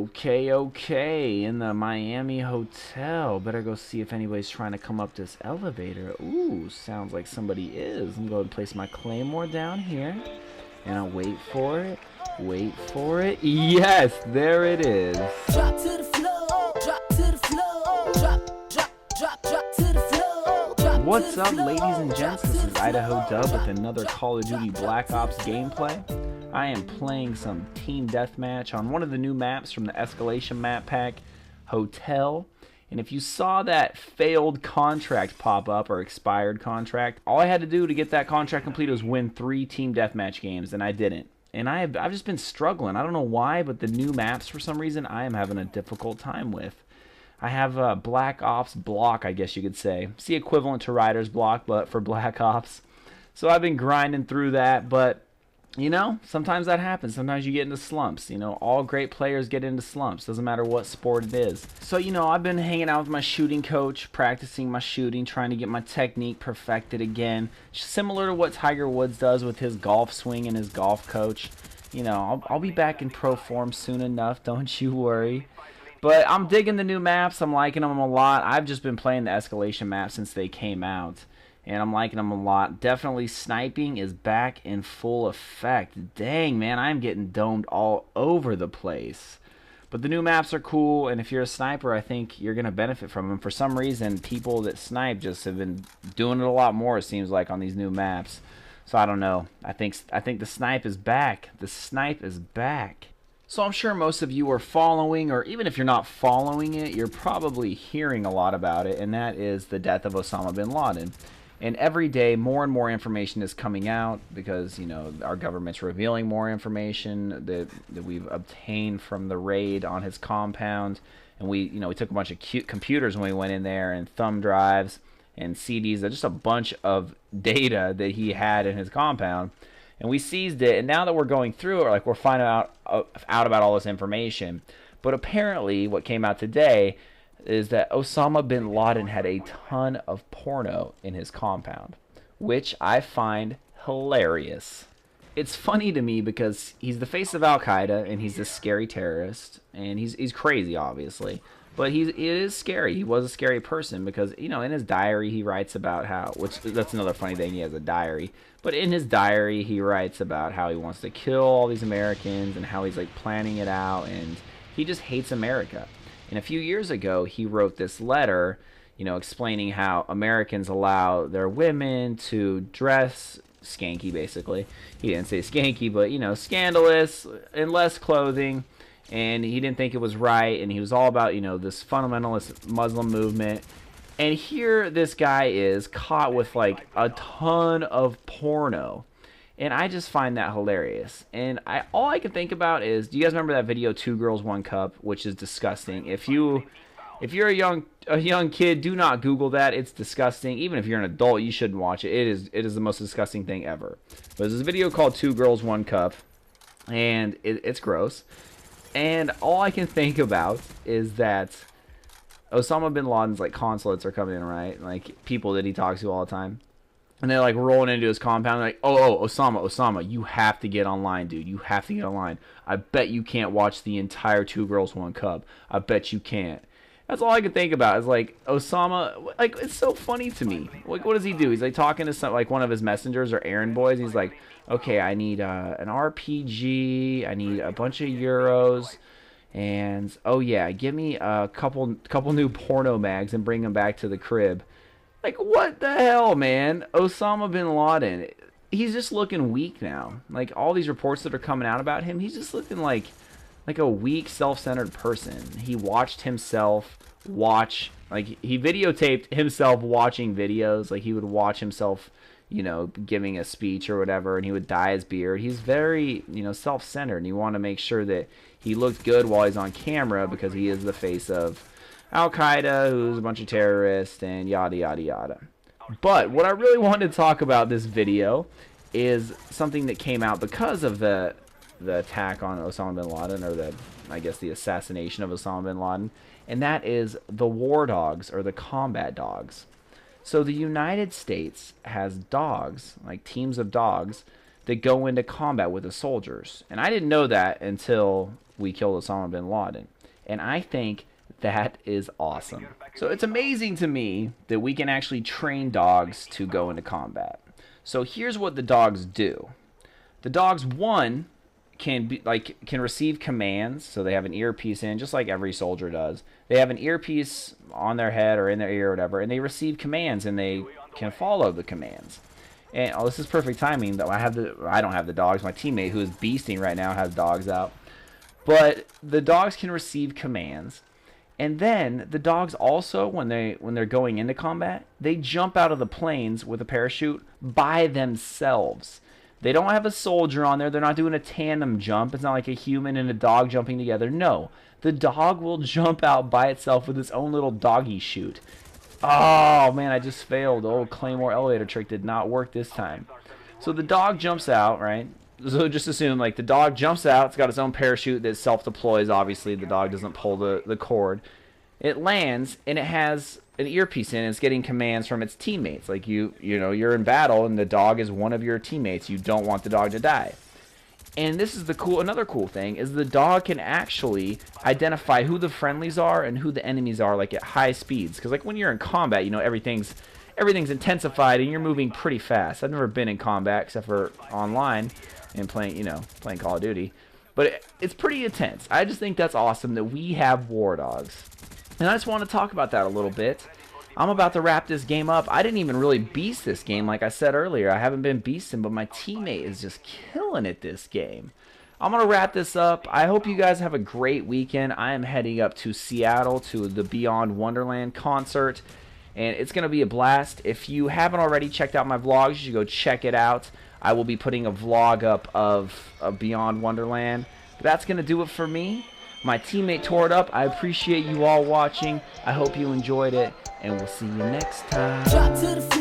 Okay, in the Miami hotel. Better go see if anybody's trying to come up this elevator. Ooh, sounds like somebody is. I'm going to place my claymore down here. And I'll wait for it. Wait for it. Yes, there it is. Drop to the floor, drop to the floor, drop to the floor. What's up, ladies and gents? This is IDAHODUB with another Call of Duty Black Ops gameplay. I am playing some team deathmatch on one of the new maps from the Escalation map pack, Hotel. And if you saw that failed contract pop up, or expired contract, all I had to do to get that contract complete was win 3 team deathmatch games, and I didn't. And I've just been struggling. I don't know why, but the new maps, for some reason, I am having a difficult time with. I have a Black Ops block, I guess you could say. It's the equivalent to Riders block, but for Black Ops. So I've been grinding through that, but you know, sometimes that happens. Sometimes you get into slumps. You know, all great players get into slumps. Doesn't matter what sport it is. So, you know, I've been hanging out with my shooting coach, practicing my shooting, trying to get my technique perfected again. Similar to what Tiger Woods does with his golf swing and his golf coach. You know, I'll be back in pro form soon enough. Don't you worry. But I'm digging the new maps. I'm liking them a lot. I've just been playing the Escalation maps since they came out, and I'm liking them a lot. Definitely sniping is back in full effect. Dang, man, I'm getting domed all over the place. But the new maps are cool, and if you're a sniper, I think you're going to benefit from them. For some reason, people that snipe just have been doing it a lot more, it seems like, on these new maps. So I don't know. I think the snipe is back. The snipe is back. So I'm sure most of you are following, or even if you're not following it, you're probably hearing a lot about it, and that is the death of Osama Bin Laden. And every day, more and more information is coming out because, you know, our government's revealing more information that we've obtained from the raid on his compound. And we took a bunch of computers when we went in there, and thumb drives and CDs, just a bunch of data that he had in his compound. And we seized it, and now that we're going through it, like, we're finding out about all this information. But apparently, what came out today is that Osama Bin Laden had a ton of porno in his compound, which I find hilarious. It's funny to me because he's the face of Al-Qaeda, and he's this scary terrorist, and he's crazy, obviously. But it is scary. He was a scary person because, you know, in his diary he writes about how, that's another funny thing, he has a diary. But in his diary he writes about how he wants to kill all these Americans and how he's like planning it out, and he just hates America. And a few years ago he wrote this letter, you know, explaining how Americans allow their women to dress skanky, basically. He didn't say skanky, but, you know, scandalous, in less clothing. And he didn't think it was right, and he was all about, you know, this fundamentalist Muslim movement. And here this guy is caught with like a ton of porno, and I just find that hilarious. And all I can think about is, do you guys remember that video 2 Girls 1 Cup, which is disgusting? If you're a young kid, do not Google that. It's disgusting. Even if you're an adult, you shouldn't watch it. It is the most disgusting thing ever. But there's this video called 2 Girls 1 Cup, and it's gross. And all I can think about is that Osama Bin Laden's like consulates are coming in, right? Like people that he talks to all the time. And they're like rolling into his compound, like, oh, Osama, you have to get online, dude. You have to get online. I bet you can't watch the entire 2 Girls 1 Cup. I bet you can't. That's all I can think about is like Osama. Like, it's so funny to me. Like, what does he do? He's like talking to like one of his messengers or errand boys. He's like, okay, I need an RPG. I need a bunch of euros, and oh yeah, give me a couple new porno mags and bring them back to the crib. Like, what the hell, man? Osama Bin Laden. He's just looking weak now. Like, all these reports that are coming out about him, he's just looking like a weak, self-centered person. He watched himself watch, like, he videotaped himself watching videos. Like, he would watch himself, you know, giving a speech or whatever, and he would dye his beard. He's very, you know, self-centered, and you want to make sure that he looked good while he's on camera because he is the face of Al-Qaeda, who's a bunch of terrorists, and yada, yada, yada. But what I really wanted to talk about this video is something that came out because of the attack on Osama Bin Laden, or I guess the assassination of Osama Bin Laden, and that is the war dogs, or the combat dogs. So the United States has dogs, like teams of dogs, that go into combat with the soldiers. And I didn't know that until we killed Osama Bin Laden. And I think that is awesome. So it's amazing to me that we can actually train dogs to go into combat. So here's what the dogs do. The dogs, one, can receive commands. So they have an earpiece in, just like every soldier does. They have an earpiece on their head or in their ear or whatever, and they receive commands and they can follow the commands. And this is perfect timing. Though I don't have the dogs. My teammate, who is beasting right now, has dogs out. But the dogs can receive commands, and then the dogs also, when they're going into combat, they jump out of the planes with a parachute by themselves. They don't have a soldier on there. They're not doing a tandem jump. It's not like a human and a dog jumping together. No, the dog will jump out by itself with its own little doggy chute. Oh, man, I just failed. The old Claymore elevator trick did not work this time. So the dog jumps out, right? So just assume, like, the dog jumps out. It's got its own parachute that self-deploys. Obviously, the dog doesn't pull the cord. It lands, and it has an earpiece in. It's getting commands from its teammates. Like, you know, you're in battle, and the dog is one of your teammates. You don't want the dog to die. And this is another cool thing, is the dog can actually identify who the friendlies are and who the enemies are, like, at high speeds. Because, like, when you're in combat, you know, everything's intensified, and you're moving pretty fast. I've never been in combat except for online and playing Call of Duty. But it's pretty intense. I just think that's awesome that we have war dogs. And I just want to talk about that a little bit. I'm about to wrap this game up. I didn't even really beast this game like I said earlier. I haven't been beasting, but my teammate is just killing it this game. I'm going to wrap this up. I hope you guys have a great weekend. I am heading up to Seattle to the Beyond Wonderland concert, and it's going to be a blast. If you haven't already checked out my vlogs, you should go check it out. I will be putting a vlog up of Beyond Wonderland. But that's going to do it for me. My teammate tore it up. I appreciate you all watching. I hope you enjoyed it, and we'll see you next time. Drop to the floor.